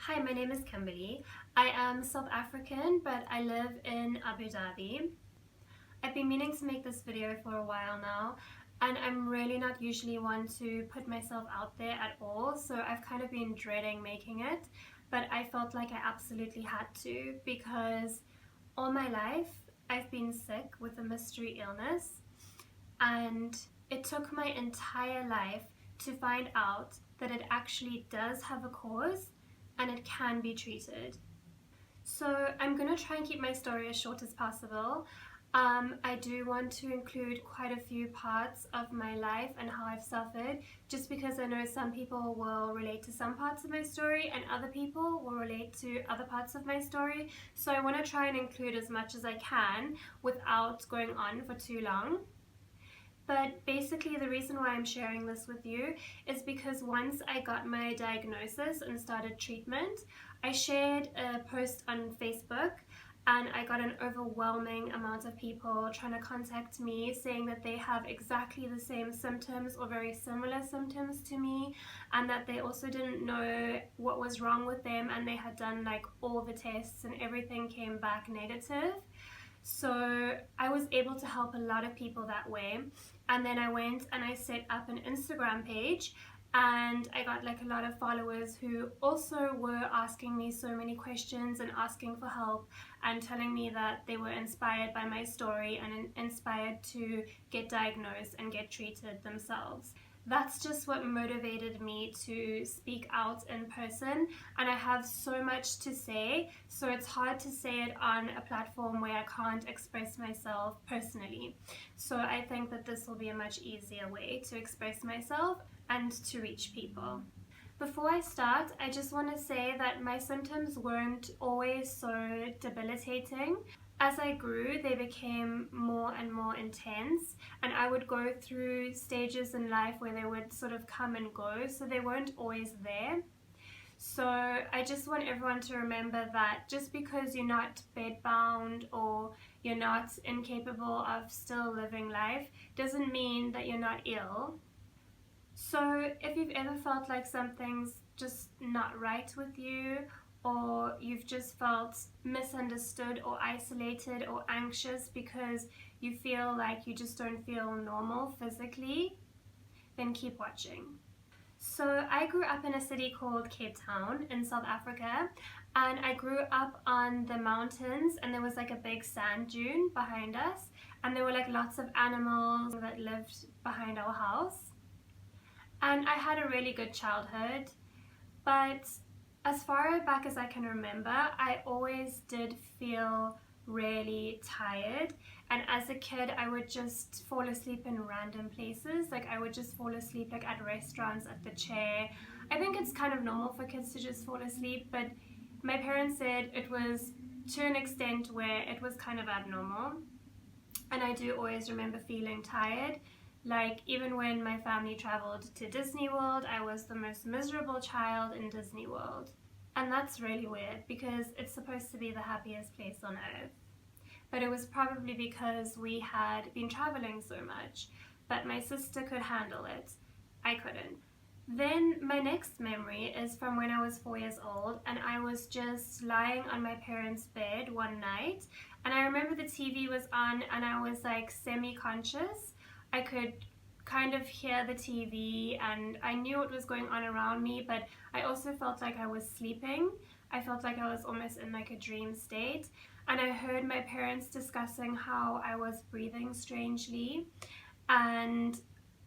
Hi, my name is Kimberly. I am South African, but I live in Abu Dhabi. I've been meaning to make this video for a while now, and I'm really not usually one to put myself out there at all, so I've kind of been dreading making it, but I felt like I absolutely had to because all my life I've been sick with a mystery illness, and it took my entire life to find out that it actually does have a cause and it can be treated. So I'm going to try and keep my story as short as possible. I do want to include quite a few parts of my life and how I've suffered, just because I know some people will relate to some parts of my story and other people will relate to other parts of my story. So I want to try and include as much as I can without going on for too long. But basically the reason why I'm sharing this with you is because once I got my diagnosis and started treatment, I shared a post on Facebook and I got an overwhelming amount of people trying to contact me saying that they have exactly the same symptoms or very similar symptoms to me, and that they also didn't know what was wrong with them, and they had done like all the tests and everything came back negative. So I was able to help a lot of people that way. And then I went and I set up an Instagram page, and I got like a lot of followers who also were asking me so many questions and asking for help and telling me that they were inspired by my story and inspired to get diagnosed and get treated themselves. That's just what motivated me to speak out in person, and I have so much to say, so it's hard to say it on a platform where I can't express myself personally. So I think that this will be a much easier way to express myself and to reach people. Before I start, I just want to say that my symptoms weren't always so debilitating. As I grew, they became more and more intense, and I would go through stages in life where they would sort of come and go, so they weren't always there. So I just want everyone to remember that just because you're not bedbound or you're not incapable of still living life doesn't mean that you're not ill. So if you've ever felt like something's just not right with you, or you've just felt misunderstood or isolated or anxious because you feel like you just don't feel normal physically, then keep watching. So I grew up in a city called Cape Town in South Africa, and I grew up on the mountains, and there was like a big sand dune behind us, and there were like lots of animals that lived behind our house. And I had a really good childhood, but as far back as I can remember, I always did feel really tired, and as a kid I would just fall asleep in random places. Like I would just fall asleep like at restaurants at the chair. I think it's kind of normal for kids to just fall asleep, but my parents said it was to an extent where it was kind of abnormal. And I do always remember feeling tired. Like even when my family traveled to Disney World, I was the most miserable child in Disney World. And that's really weird because it's supposed to be the happiest place on earth. But it was probably because we had been traveling so much. But my sister could handle it. I couldn't. Then my next memory is from when I was 4 years old, and I was just lying on my parents' bed one night, and I remember the TV was on and I was like semi-conscious. I could kind of hear the TV and I knew what was going on around me, but I also felt like I was sleeping. I felt like I was almost in like a dream state, and I heard my parents discussing how I was breathing strangely, and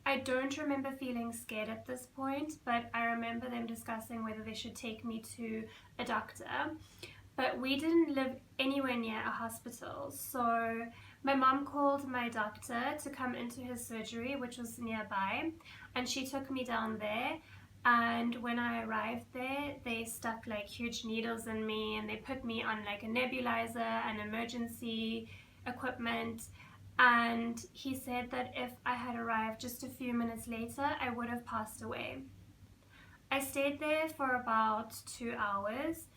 I don't remember feeling scared at this point, but I remember them discussing whether they should take me to a doctor. But we didn't live anywhere near a hospital, so my mom called my doctor to come into his surgery, which was nearby, and she took me down there. And when I arrived there, they stuck like huge needles in me, and they put me on like a nebulizer and emergency equipment. And he said that if I had arrived just a few minutes later, I would have passed away. I stayed there for about 2 hours,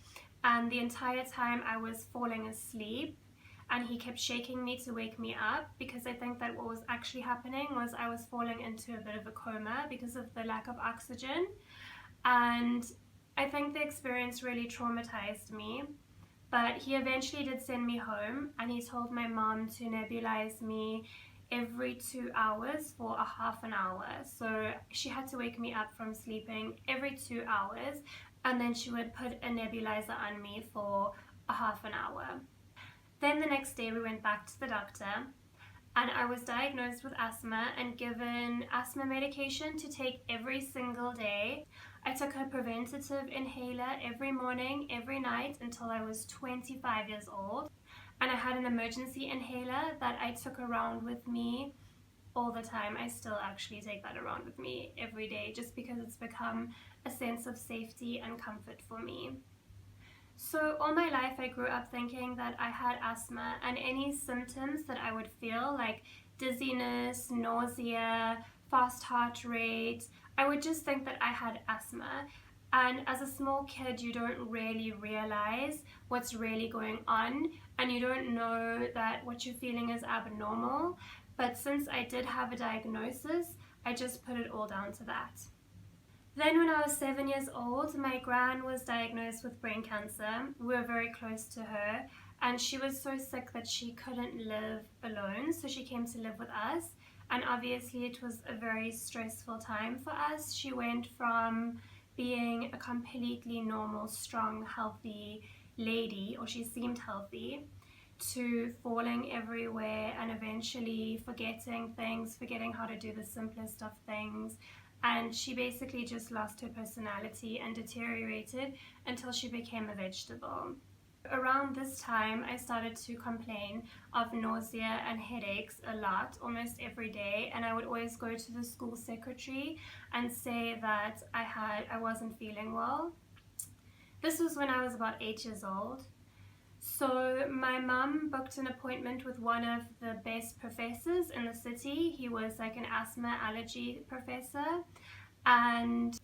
and the entire time I was falling asleep, and he kept shaking me to wake me up, because I think that what was actually happening was I was falling into a bit of a coma because of the lack of oxygen. And I think the experience really traumatized me, but he eventually did send me home, and he told my mom to nebulize me every 2 hours for a half an hour. So she had to wake me up from sleeping every 2 hours, and then she would put a nebulizer on me for a half an hour. Then the next day we went back to the doctor, and I was diagnosed with asthma and given asthma medication to take every single day. I took a preventative inhaler every morning, every night until I was 25 years old. And I had an emergency inhaler that I took around with me all the time. I still actually take that around with me every day just because it's become a sense of safety and comfort for me. So all my life I grew up thinking that I had asthma, and any symptoms that I would feel, like dizziness, nausea, fast heart rate, I would just think that I had asthma. And as a small kid, you don't really realize what's really going on, and you don't know that what you're feeling is abnormal. But since I did have a diagnosis, I just put it all down to that. Then when I was 7 years old, my gran was diagnosed with brain cancer. We were very close to her, and she was so sick that she couldn't live alone, so she came to live with us. And obviously it was a very stressful time for us. She went from being a completely normal, strong, healthy lady, or she seemed healthy, to falling everywhere and eventually forgetting things, forgetting how to do the simplest of things. And she basically just lost her personality and deteriorated until she became a vegetable. Around this time, I started to complain of nausea and headaches a lot, almost every day, and I would always go to the school secretary and say that I wasn't feeling well. This was when I was about 8 years old. So my mum booked an appointment with one of the best professors in the city. He was like an asthma allergy professor, and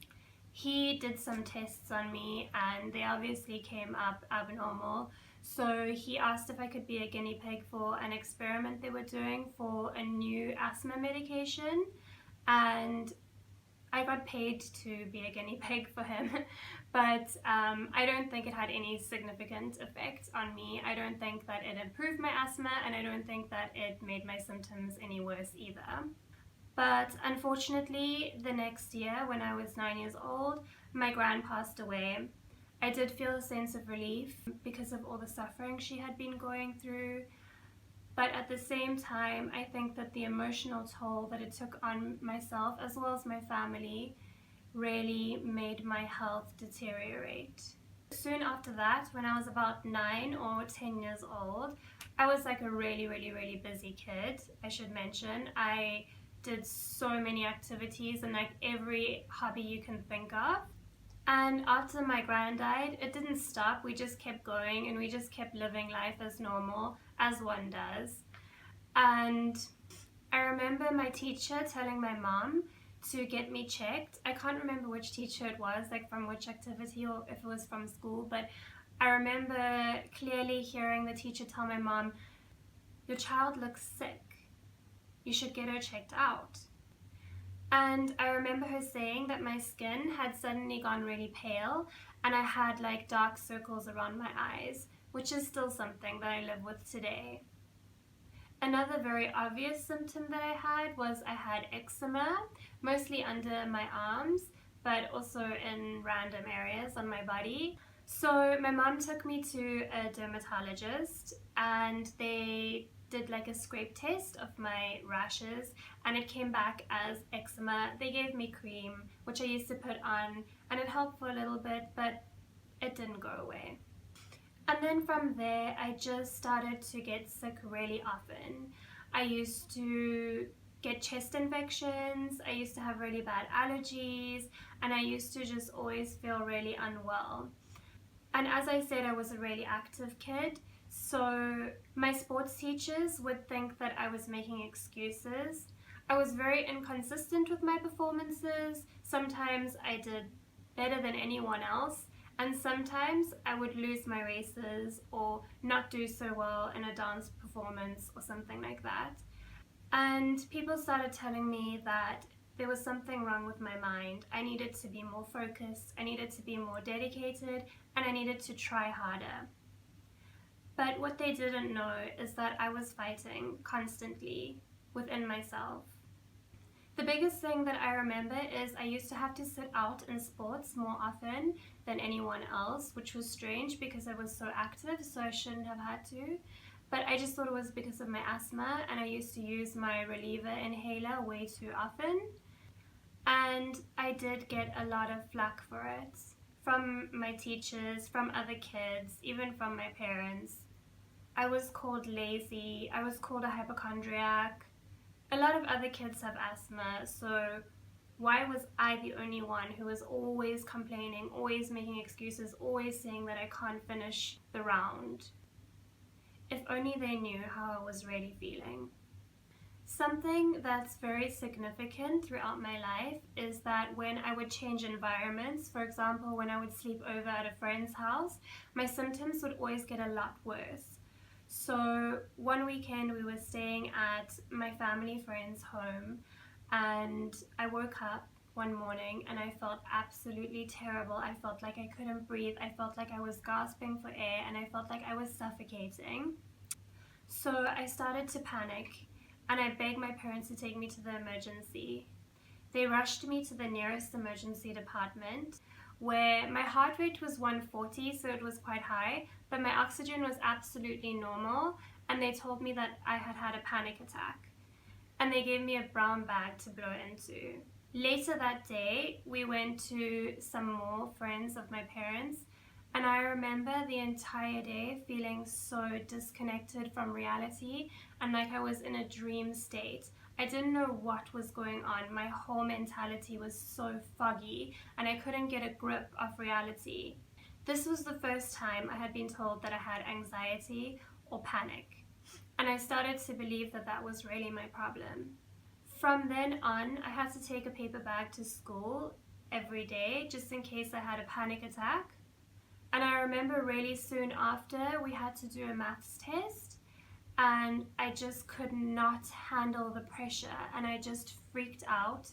he did some tests on me and they obviously came up abnormal. So he asked if I could be a guinea pig for an experiment they were doing for a new asthma medication, and I got paid to be a guinea pig for him, but I don't think it had any significant effect on me. I don't think that it improved my asthma, and I don't think that it made my symptoms any worse either. But unfortunately, the next year, when I was 9 years old, my gran passed away. I did feel a sense of relief because of all the suffering she had been going through. But at the same time, I think that the emotional toll that it took on myself as well as my family really made my health deteriorate. Soon after that, when I was about 9 or 10 years old, I was like a really busy kid, I should mention. I did so many activities and like every hobby you can think of. And after my gran died, it didn't stop. We just kept going and we just kept living life as normal, as one does. And I remember my teacher telling my mom to get me checked. I can't remember which teacher it was, like from which activity or if it was from school, but I remember clearly hearing the teacher tell my mom, "Your child looks sick. You should get her checked out." And I remember her saying that my skin had suddenly gone really pale and I had like dark circles around my eyes, which is still something that I live with today. Another very obvious symptom that I had was I had eczema, mostly under my arms, but also in random areas on my body. So my mom took me to a dermatologist and they did like a scrape test of my rashes and it came back as eczema. They gave me cream, which I used to put on, and it helped for a little bit, but it didn't go away. And then from there, I just started to get sick really often. I used to get chest infections, I used to have really bad allergies, and I used to just always feel really unwell. And as I said, I was a really active kid, so my sports teachers would think that I was making excuses. I was very inconsistent with my performances. Sometimes I did better than anyone else, and sometimes I would lose my races or not do so well in a dance performance or something like that. And people started telling me that there was something wrong with my mind. I needed to be more focused, I needed to be more dedicated, and I needed to try harder. But what they didn't know is that I was fighting constantly within myself. The biggest thing that I remember is I used to have to sit out in sports more often than anyone else, which was strange because I was so active, so I shouldn't have had to. But I just thought it was because of my asthma, and I used to use my reliever inhaler way too often. And I did get a lot of flack for it from my teachers, from other kids, even from my parents. I was called lazy, I was called a hypochondriac. A lot of other kids have asthma, so why was I the only one who was always complaining, always making excuses, always saying that I can't finish the round? If only they knew how I was really feeling. Something that's very significant throughout my life is that when I would change environments, for example, when I would sleep over at a friend's house, my symptoms would always get a lot worse. So one weekend we were staying at my family friend's home, and I woke up one morning and I felt absolutely terrible. I felt like I couldn't breathe. I felt like I was gasping for air, and I felt like I was suffocating. So I started to panic, and I begged my parents to take me to the emergency. They rushed me to the nearest emergency department, where my heart rate was 140, so it was quite high, but my oxygen was absolutely normal, and they told me that I had had a panic attack. And they gave me a brown bag to blow into. Later that day, we went to some more friends of my parents, and I remember the entire day feeling so disconnected from reality and like I was in a dream state. I didn't know what was going on. My whole mentality was so foggy, and I couldn't get a grip of reality. This was the first time I had been told that I had anxiety or panic, and I started to believe that that was really my problem. From then on, I had to take a paper bag to school every day just in case I had a panic attack. And I remember really soon after we had to do a maths test, and I just could not handle the pressure, and I just freaked out,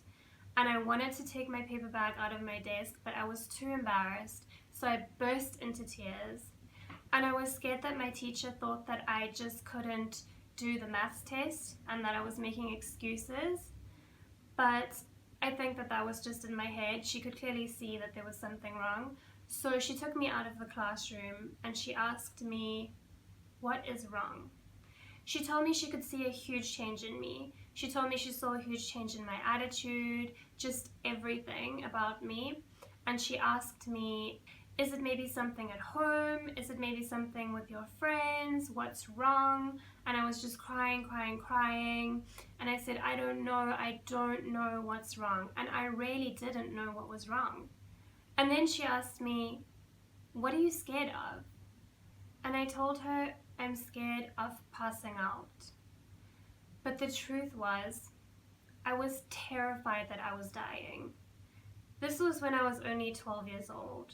and I wanted to take my paper bag out of my desk, but I was too embarrassed, so I burst into tears. And I was scared that my teacher thought that I just couldn't do the maths test and that I was making excuses. But I think that that was just in my head. She could clearly see that there was something wrong. So she took me out of the classroom and she asked me, "What is wrong?" She told me she could see a huge change in me. She told me she saw a huge change in my attitude, just everything about me. And she asked me, "Is it maybe something at home? Is it maybe something with your friends? What's wrong?" And I was just crying. And I said, I don't know what's wrong. And I really didn't know what was wrong. And then she asked me, "What are you scared of?" And I told her, "I'm scared of passing out." But the truth was, I was terrified that I was dying. This was when I was only 12 years old.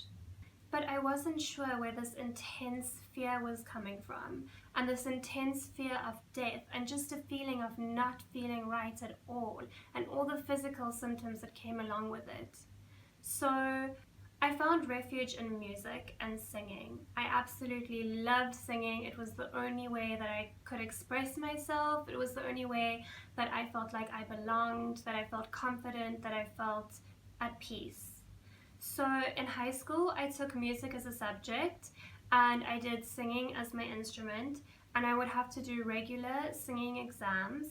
But I wasn't sure where this intense fear was coming from, and this intense fear of death, and just a feeling of not feeling right at all, and all the physical symptoms that came along with it. So I found refuge in music and singing. I absolutely loved singing. It was the only way that I could express myself. It was the only way that I felt like I belonged, that I felt confident, that I felt at peace. So in high school, I took music as a subject, and I did singing as my instrument, and I would have to do regular singing exams.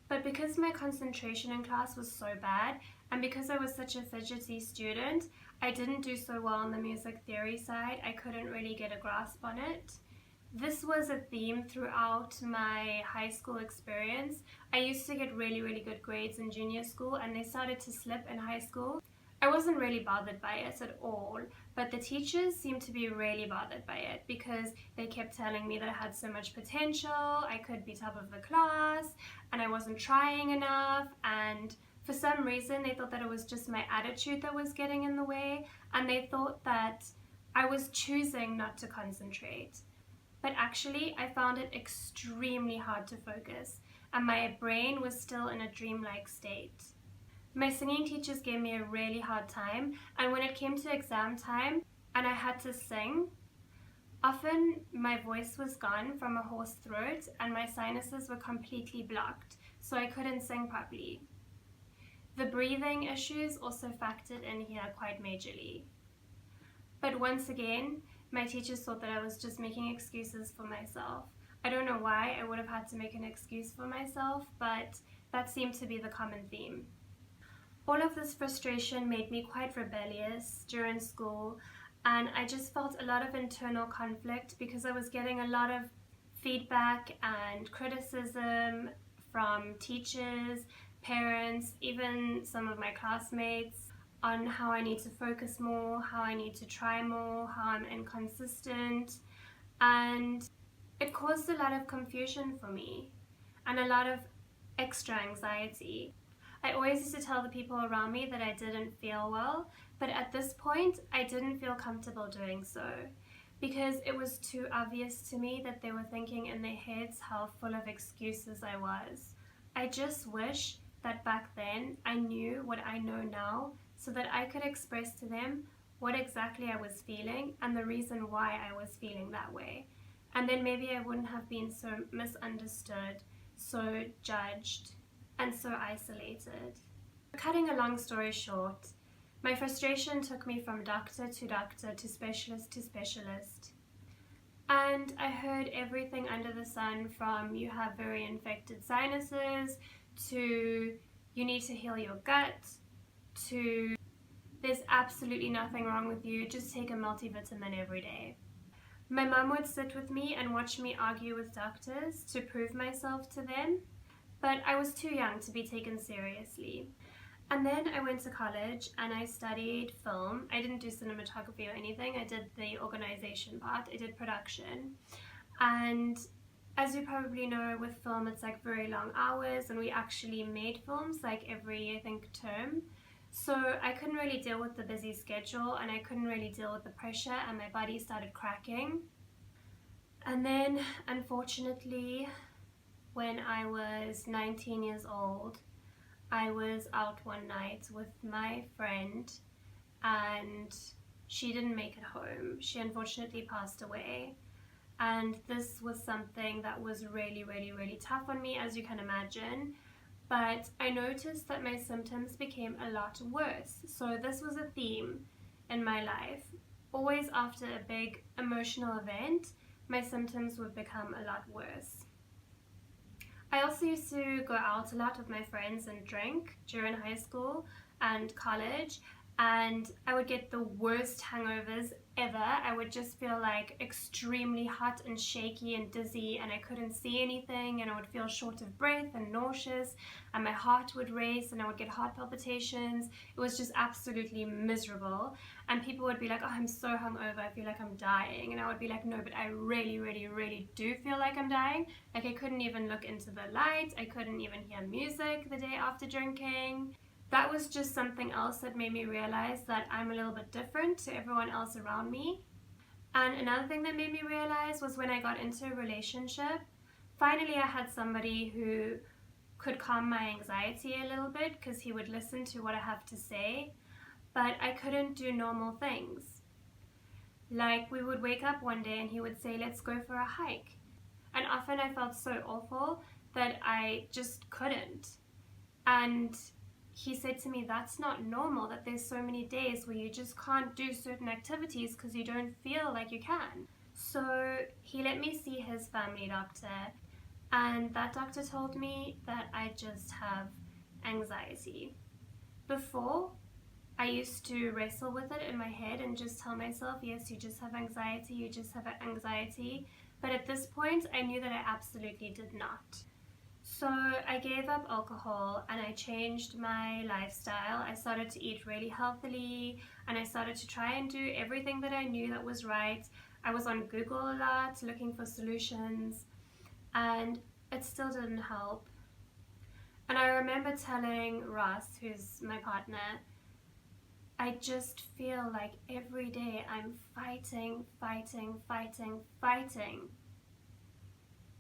But because my concentration in class was so bad, and because I was such a fidgety student, I didn't do so well on the music theory side. I couldn't really get a grasp on it. This was a theme throughout my high school experience. I used to get really good grades in junior school, and they started to slip in high school. I wasn't really bothered by it at all, but the teachers seemed to be really bothered by it because they kept telling me that I had so much potential, I could be top of the class, and I wasn't trying enough, and for some reason they thought that it was just my attitude that was getting in the way, and they thought that I was choosing not to concentrate. But actually, I found it extremely hard to focus, and my brain was still in a dreamlike state. My singing teachers gave me a really hard time, and when it came to exam time and I had to sing, often my voice was gone from a hoarse throat and my sinuses were completely blocked, so I couldn't sing properly. The breathing issues also factored in here quite majorly. But once again, my teachers thought that I was just making excuses for myself. I don't know why I would have had to make an excuse for myself, but that seemed to be the common theme. All of this frustration made me quite rebellious during school, and I just felt a lot of internal conflict because I was getting a lot of feedback and criticism from teachers, parents, even some of my classmates on how I need to focus more, how I need to try more, how I'm inconsistent, and it caused a lot of confusion for me and a lot of extra anxiety. I always used to tell the people around me that I didn't feel well, but at this point I didn't feel comfortable doing so because it was too obvious to me that they were thinking in their heads how full of excuses I was. I just wish that back then I knew what I know now so that I could express to them what exactly I was feeling and the reason why I was feeling that way. And then maybe I wouldn't have been so misunderstood, so judged, and so isolated. Cutting a long story short, my frustration took me from doctor to specialist to specialist. And I heard everything under the sun, from you have very infected sinuses, to you need to heal your gut, to there's absolutely nothing wrong with you, just take a multivitamin every day. My mum would sit with me and watch me argue with doctors to prove myself to them, but I was too young to be taken seriously. And then I went to college and I studied film. I didn't do cinematography or anything. I did the organization part. I did production. And as you probably know, with film, it's like very long hours, and we actually made films like every, I think, term. So I couldn't really deal with the busy schedule, and I couldn't really deal with the pressure, and my body started cracking. And then, unfortunately, when I was 19 years old, I was out one night with my friend and she didn't make it home. She unfortunately passed away. And this was something that was really, really, really tough on me, as you can imagine. But I noticed that my symptoms became a lot worse. So this was a theme in my life. Always after a big emotional event, my symptoms would become a lot worse. I also used to go out a lot with my friends and drink during high school and college, and I would get the worst hangovers ever. I would just feel like extremely hot and shaky and dizzy, and I couldn't see anything, and I would feel short of breath and nauseous, and my heart would race and I would get heart palpitations. It was just absolutely miserable, and people would be like, oh, I'm so hungover, I feel like I'm dying, and I would be like, no, but I really, really, really do feel like I'm dying. Like, I couldn't even look into the light, I couldn't even hear music the day after drinking. That was just something else that made me realize that I'm a little bit different to everyone else around me. And another thing that made me realize was when I got into a relationship, finally I had somebody who could calm my anxiety a little bit because he would listen to what I have to say, but I couldn't do normal things. Like, we would wake up one day and he would say, let's go for a hike. And often I felt so awful that I just couldn't. And he said to me, that's not normal, that there's so many days where you just can't do certain activities because you don't feel like you can. So he let me see his family doctor, and that doctor told me that I just have anxiety. Before, I used to wrestle with it in my head and just tell myself, yes, you just have anxiety, you just have anxiety. But at this point, I knew that I absolutely did not. So I gave up alcohol and I changed my lifestyle. I started to eat really healthily and I started to try and do everything that I knew that was right. I was on Google a lot looking for solutions, and it still didn't help. And I remember telling Ross, who's my partner, I just feel like every day I'm fighting.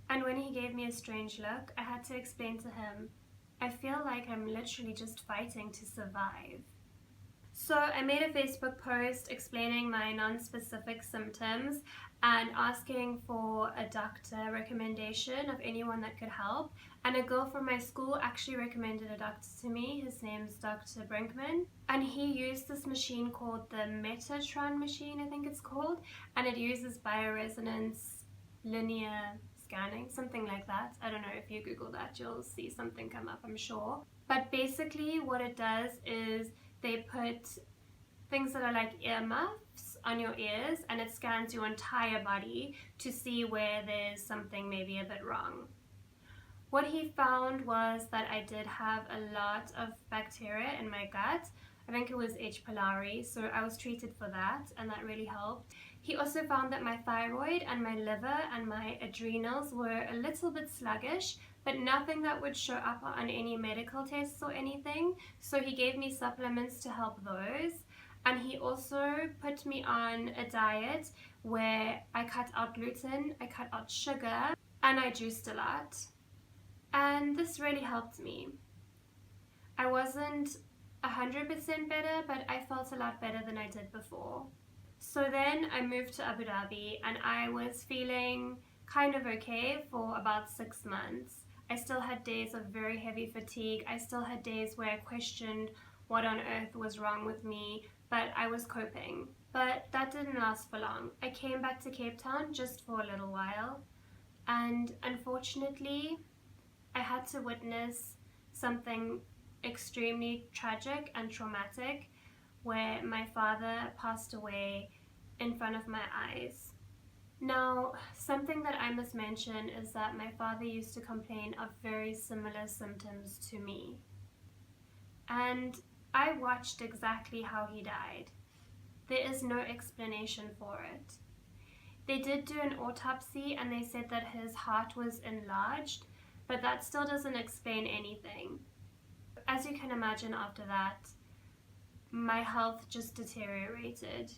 And when he gave me a strange look, I had to explain to him, I feel like I'm literally just fighting to survive. So I made a Facebook post explaining my non-specific symptoms and asking for a doctor recommendation of anyone that could help. And a girl from my school actually recommended a doctor to me. His name's Dr. Brinkman. And he used this machine called the Metatron machine, I think it's called. And it uses bioresonance linear scanning, something like that. I don't know, if you Google that, you'll see something come up, I'm sure. But basically what it does is they put things that are like earmuffs on your ears, and it scans your entire body to see where there's something maybe a bit wrong. What he found was that I did have a lot of bacteria in my gut. I think it was H. pylori, so I was treated for that, and that really helped. He also found that my thyroid and my liver and my adrenals were a little bit sluggish, but nothing that would show up on any medical tests or anything. So he gave me supplements to help those. And he also put me on a diet where I cut out gluten, I cut out sugar, and I juiced a lot. And this really helped me. I wasn't 100% better, but I felt a lot better than I did before. So then I moved to Abu Dhabi, and I was feeling kind of okay for about 6 months. I still had days of very heavy fatigue. I still had days where I questioned what on earth was wrong with me, but I was coping. But that didn't last for long. I came back to Cape Town just for a little while, and unfortunately I had to witness something extremely tragic and traumatic, where my father passed away in front of my eyes. Now, something that I must mention is that my father used to complain of very similar symptoms to me. And I watched exactly how he died. There is no explanation for it. They did do an autopsy and they said that his heart was enlarged, but that still doesn't explain anything. As you can imagine, after that, my health just deteriorated.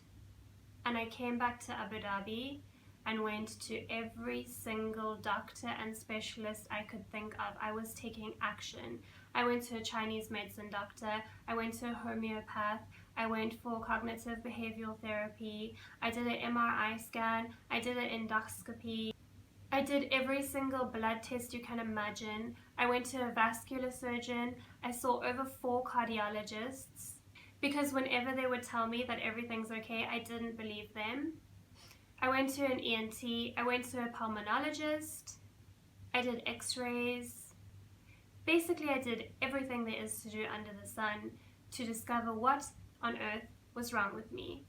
And I came back to Abu Dhabi and went to every single doctor and specialist I could think of. I was taking action. I went to a Chinese medicine doctor, I went to a homeopath, I went for cognitive behavioral therapy, I did an MRI scan, I did an endoscopy, I did every single blood test you can imagine. I went to a vascular surgeon, I saw over 4 cardiologists, because whenever they would tell me that everything's okay, I didn't believe them. I went to an ENT, I went to a pulmonologist, I did x-rays. Basically, I did everything there is to do under the sun to discover what on earth was wrong with me.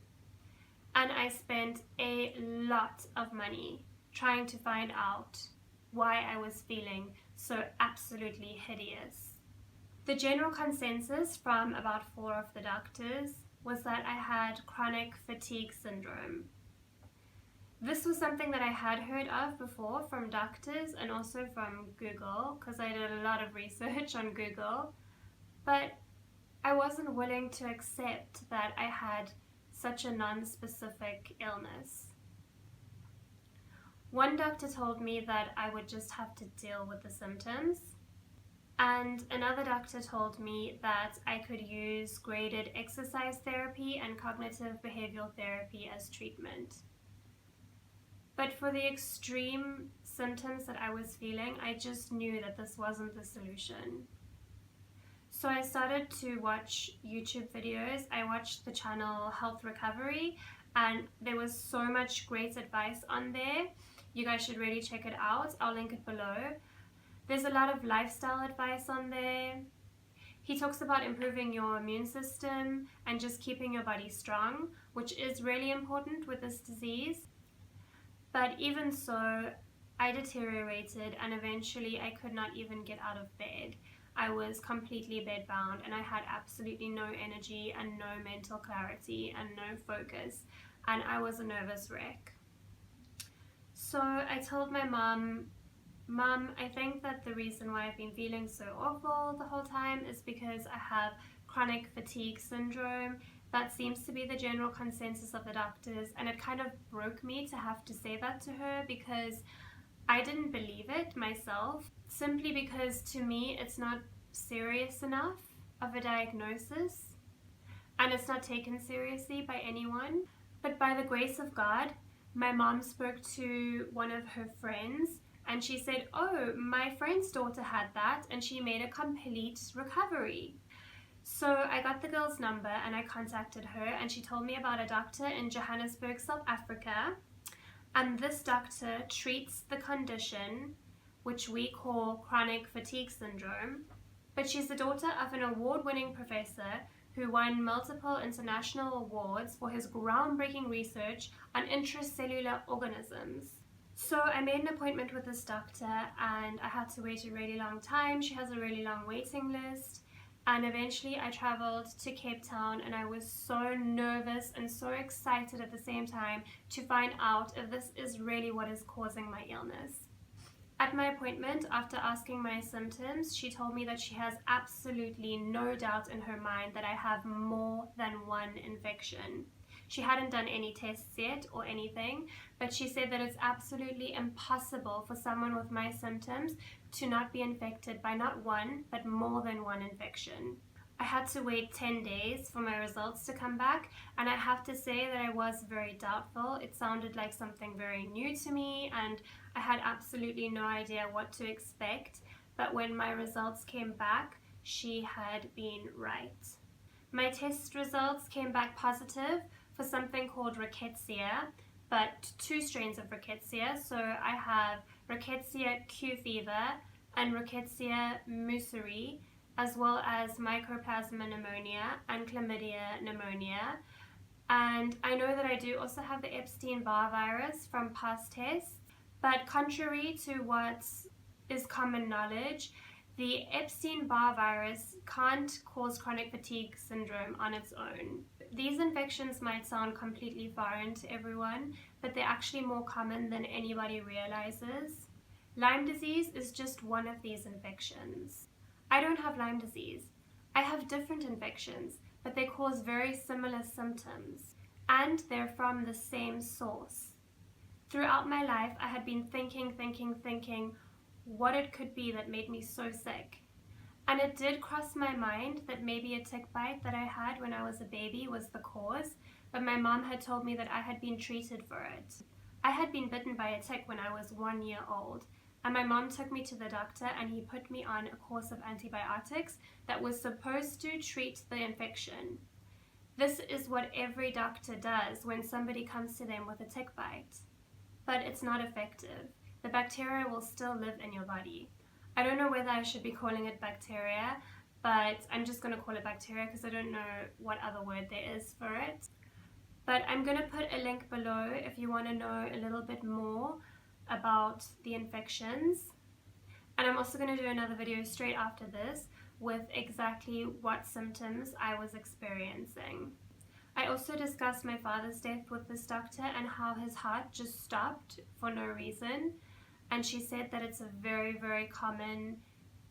And I spent a lot of money trying to find out why I was feeling so absolutely hideous. The general consensus from about 4 of the doctors was that I had chronic fatigue syndrome. This was something that I had heard of before from doctors and also from Google, because I did a lot of research on Google, but I wasn't willing to accept that I had such a non-specific illness. One doctor told me that I would just have to deal with the symptoms, and another doctor told me that I could use graded exercise therapy and cognitive behavioral therapy as treatment. But for the extreme symptoms that I was feeling, I just knew that this wasn't the solution. So I started to watch YouTube videos. I watched the channel Health Recovery, and there was so much great advice on there. You guys should really check it out. I'll link it below. There's a lot of lifestyle advice on there. He talks about improving your immune system and just keeping your body strong, which is really important with this disease. But even so, I deteriorated, and eventually I could not even get out of bed. I was completely bedbound, and I had absolutely no energy and no mental clarity and no focus, and I was a nervous wreck. So I told my mom, I think that the reason why I've been feeling so awful the whole time is because I have chronic fatigue syndrome. That seems to be the general consensus of the doctors, and it kind of broke me to have to say that to her, because I didn't believe it myself, simply because to me it's not serious enough of a diagnosis, and it's not taken seriously by anyone. But by the grace of God, my mom spoke to one of her friends, and she said, oh, my friend's daughter had that and she made a complete recovery. So I got the girl's number and I contacted her, and she told me about a doctor in Johannesburg, South Africa. And this doctor treats the condition, which we call chronic fatigue syndrome. But she's the daughter of an award-winning professor who won multiple international awards for his groundbreaking research on intracellular organisms. So I made an appointment with this doctor, and I had to wait a really long time. She has a really long waiting list. And eventually I traveled to Cape Town, and I was so nervous and so excited at the same time to find out if this is really what is causing my illness. At my appointment, after asking my symptoms, she told me that she has absolutely no doubt in her mind that I have more than one infection. She hadn't done any tests yet or anything, but she said that it's absolutely impossible for someone with my symptoms to not be infected by not one, but more than one infection. I had to wait 10 days for my results to come back, and I have to say that I was very doubtful. It sounded like something very new to me, and I had absolutely no idea what to expect. But when my results came back, she had been right. My test results came back positive for something called rickettsia, but two strains of rickettsia. So I have rickettsia Q fever and rickettsia musari, as well as mycoplasma pneumonia and chlamydia pneumonia. And I know that I do also have the Epstein-Barr virus from past tests, but contrary to what is common knowledge, the Epstein-Barr virus can't cause chronic fatigue syndrome on its own. These infections might sound completely foreign to everyone, but they're actually more common than anybody realizes. Lyme disease is just one of these infections. I don't have Lyme disease. I have different infections, but they cause very similar symptoms, and they're from the same source. Throughout my life, I had been thinking what it could be that made me so sick. And it did cross my mind that maybe a tick bite that I had when I was a baby was the cause, but my mom had told me that I had been treated for it. I had been bitten by a tick when I was 1 year old, and my mom took me to the doctor, and he put me on a course of antibiotics that was supposed to treat the infection. This is what every doctor does when somebody comes to them with a tick bite, but it's not effective. The bacteria will still live in your body. I don't know whether I should be calling it bacteria, but I'm just going to call it bacteria because I don't know what other word there is for it. But I'm going to put a link below if you want to know a little bit more about the infections. And I'm also going to do another video straight after this with exactly what symptoms I was experiencing. I also discussed my father's death with this doctor and how his heart just stopped for no reason. And she said that it's a very, very common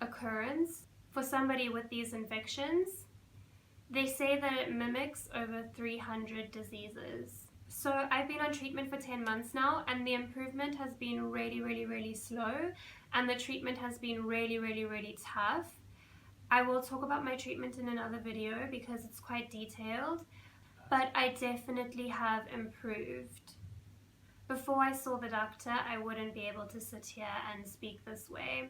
occurrence for somebody with these infections. They say that it mimics over 300 diseases. So I've been on treatment for 10 months now, and the improvement has been really slow, and the treatment has been really tough. I will talk about my treatment in another video because it's quite detailed, but I definitely have improved. Before I saw the doctor, I wouldn't be able to sit here and speak this way.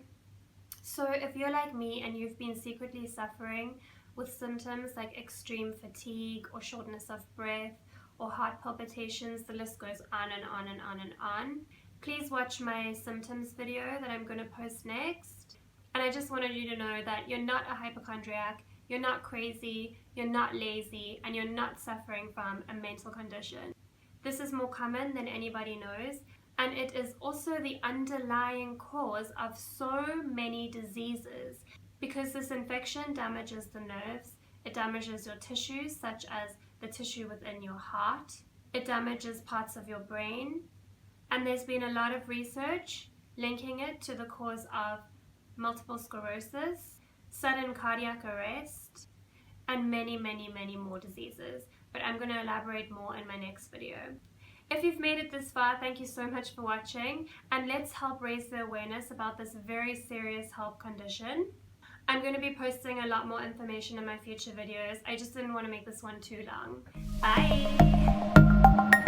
So if you're like me and you've been secretly suffering with symptoms like extreme fatigue or shortness of breath or heart palpitations, the list goes on and on and on and on, please watch my symptoms video that I'm going to post next. And I just wanted you to know that you're not a hypochondriac, you're not crazy, you're not lazy, and you're not suffering from a mental condition. This is more common than anybody knows, and it is also the underlying cause of so many diseases, because this infection damages the nerves, it damages your tissues such as the tissue within your heart, it damages parts of your brain, and there's been a lot of research linking it to the cause of multiple sclerosis, sudden cardiac arrest, and many more diseases. But I'm going to elaborate more in my next video. If you've made it this far, thank you so much for watching, and let's help raise the awareness about this very serious health condition. I'm going to be posting a lot more information in my future videos. I just didn't want to make this one too long. Bye!